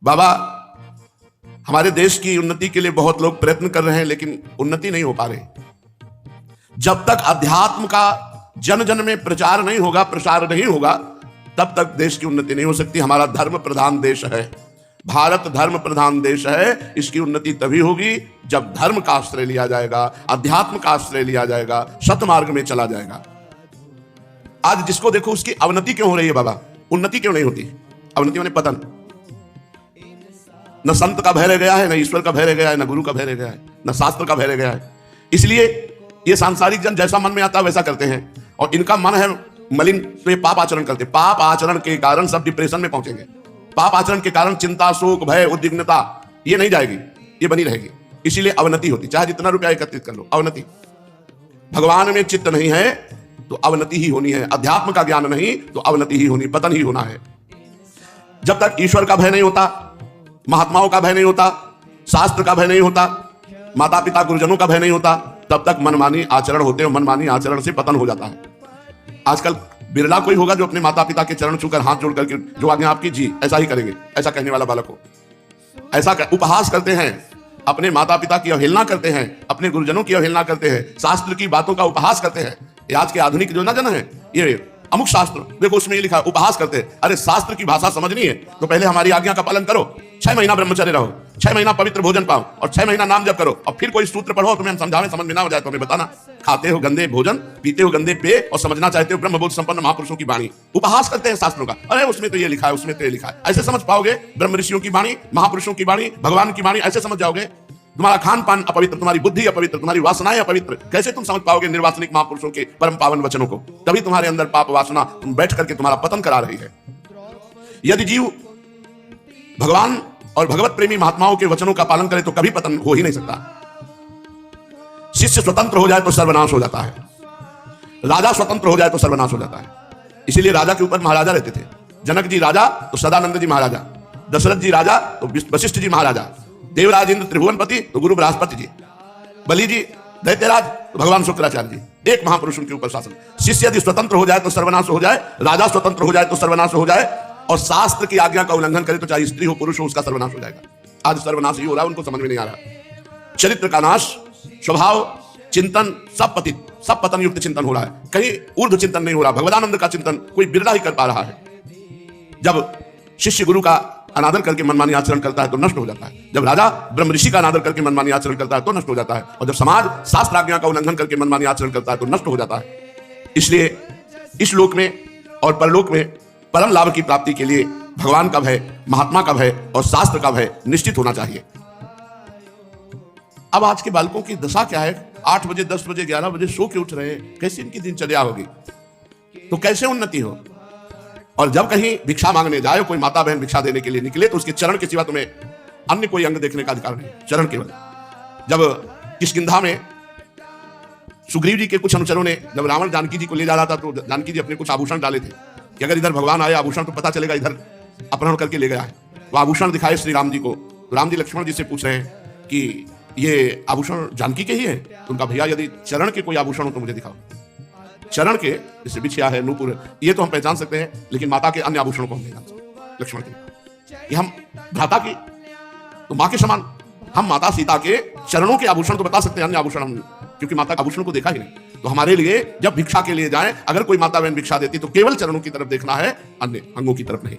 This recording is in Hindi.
बाबा, हमारे देश की उन्नति के लिए बहुत लोग प्रयत्न कर रहे हैं, लेकिन उन्नति नहीं हो पा रही। जब तक अध्यात्म का जन जन में प्रचार नहीं होगा, प्रसार नहीं होगा, तब तक देश की उन्नति नहीं हो सकती। हमारा धर्म प्रधान देश है, भारत धर्म प्रधान देश है। इसकी उन्नति तभी होगी जब धर्म का आश्रय लिया जाएगा, अध्यात्म का आश्रय लिया जाएगा, सतमार्ग में चला जाएगा। आज जिसको देखो उसकी अवनति क्यों हो रही है बाबा? उन्नति क्यों नहीं होती? अवनति माने पतन। न संत का भय रह गया है, न ईश्वर का भय रह गया है, न गुरु का भय रह गया है, न शास्त्र का भय रह गया है। इसलिए ये सांसारिक जन जैसा मन में आता है वैसा करते हैं, और इनका मन है मलिन, तो ये पाप आचरण करते। पाप आचरण के कारण सब डिप्रेशन में पहुंचेंगे। पाप आचरण के कारण चिंता, शोक, भय, उद्विग्नता ये नहीं जाएगी, ये बनी रहेगी। इसीलिए अवनति होती। चाहे जितना रुपया एकत्रित कर लो, अवनति। भगवान में चित्त नहीं है तो अवनति ही होनी है। अध्यात्म का ज्ञान नहीं तो अवनति ही होनी, पतन ही होना है। जब तक ईश्वर का भय नहीं होता, महात्माओं का भय नहीं होता, शास्त्र का भय नहीं होता, माता पिता गुरुजनों का भय नहीं होता, तब तक मनमानी आचरण होते हैं। मनमानी आचरण से पतन हो जाता है। आजकल बिरला कोई होगा जो अपने माता पिता के चरण छूकर हाथ जोड़ करके जो आज्ञा आपकी जी ऐसा ही करेंगे, ऐसा कहने वाला बालक हो। ऐसा उपहास करते हैं, अपने माता पिता की अवहेलना करते हैं, अपने गुरुजनों की अवहेलना करते हैं, शास्त्र की बातों का उपहास करते हैं। ये आज के आधुनिक जो ना जन है, ये अमुक शास्त्र देखो उसमें ये लिखा है, उपहास करते हैं। अरे शास्त्र की भाषा समझनी है तो पहले हमारी आज्ञा का पालन करो। 6 महीना ब्रह्मचर्य रहो, 6 महीना पवित्र भोजन पाओ, और 6 महीना नाम जप करो, और फिर कोई सूत्र पढ़ो, तुम्हें हम समझावें, समझ में ना हो जाए तो हमें बताना। खाते हो गंदे भोजन, पीते हो गंदे पेय, और समझना चाहते हो ब्रह्मबोध संपन्न महापुरुषों की वाणी। उपहास करते हैं शास्त्रों का। अरे उसमें तो ये लिखा है, उसमें तो ये लिखा है। ऐसे समझ पाओगे ब्रह्म ऋषियों की वाणी, महापुरुषों की वाणी, भगवान की वाणी? ऐसे समझ जाओगे? तुम्हारा खान पान अपवित्र, तुम्हारी बुद्धि अपवित्र, तुम्हारी वासनाएं अपवित्र, कैसे तुम समझ पाओगे निर्वासनिक महापुरुषों के परम पावन वचनों को? तभी तुम्हारे अंदर पाप वासना तुम बैठ करके तुम्हारा पतन करा रही है। यदि जीव भगवान और भगवत प्रेमी महात्माओं के वचनों का पालन करे तो कभी पतन हो ही नहीं सकता। शिष्य स्वतंत्र हो जाए तो सर्वनाश हो जाता है, राजा स्वतंत्र हो जाए तो सर्वनाश हो जाता है। इसीलिए राजा के ऊपर महाराजा रहते थे। जनक जी राजा तो सदानंद जी महाराजा, दशरथ जी राजा तो वशिष्ठ जी महाराजा, देवराज इंद्र त्रिभुवनपति तो गुरु बृहस्पति जी, बलि जी दैत्यराज तो भगवान शुक्राचार्य जी। एक महापुरुष उनके ऊपर शासन। शिष्य यदि स्वतंत्र हो जाए तो सर्वनाश हो जाए, राजा स्वतंत्र हो जाए तो सर्वनाश हो जाए, और शास्त्र की आज्ञा का उल्लंघन करे तो चाहे स्त्री हो पुरुष हो उसका सर्वनाश हो जाएगा। आज सर्वनाश ही हो रहा है, उनको समझ में नहीं आ रहा। चरित्र का नाश, स्वभाव, चिंतन सब पतित, सब पतन युक्त चिंतन हो रहा है। कहीं ऊर्ध्व चिंतन नहीं हो रहा। भगवदानंद का चिंतन कोई बिरला ही कर पा रहा है। जब शिष्य गुरु का अनादर करके मनमानी आचरण करता है तो नष्ट हो जाता है। जब राजा ब्रह्म ऋषि का अनादर करके मनमानी आचरण करता है तो नष्ट हो जाता है। और जब समाज शास्त्र आज्ञा का उल्लंघन करके मनमानी आचरण करता है तो नष्ट हो जाता है। इसलिए इस लोक में और परलोक में परम लाभ की प्राप्ति के लिए भगवान का भय, महात्मा का भय और शास्त्र का भय निश्चित होना चाहिए। अब आज के बालकों की दशा क्या है? 8 बजे, 10 बजे, 11 बजे सो के उठ रहे हैं। कैसे इनकी दिनचर्या होगी? तो कैसे उन्नति हो? और जब कहीं भिक्षा मांगने जाए, कोई माता बहन भिक्षा देने के लिए निकले तो उसके चरण के सिवा तुम्हें अन्य कोई अंग देखने का अधिकार नहीं, चरण केवल। जब किष्किंधा में सुग्रीव जी के कुछ अनुचरों ने जब रावण जानकी जी को ले जा रहा था तो जानकी जी अपने कुछ आभूषण डाले थे कि अगर इधर भगवान आए आभूषण तो पता चलेगा इधर अपहरण करके ले गया है। वो आभूषण दिखाए श्री राम जी को। तो राम जी लक्ष्मण जी से पूछ रहे हैं कि ये आभूषण जानकी के ही है? तो उनका भैया यदि चरण के कोई आभूषण हो तो मुझे दिखाओ। चरण के जैसे बिछिया है, नूपुर, ये तो हम पहचान सकते हैं, लेकिन माता के अन्य आभूषणों को हम नहीं जान सकते। लक्ष्मण के ये हम भ्राता की तो मां के समान, हम माता सीता के चरणों के आभूषण तो बता सकते हैं, अन्य आभूषण हम, क्योंकि माता के आभूषण को देखा ही नहीं। तो हमारे लिए जब भिक्षा के लिए जाए, अगर कोई माता बहन भिक्षा देती तो केवल चरणों की तरफ देखना है, अन्य अंगों की तरफ नहीं।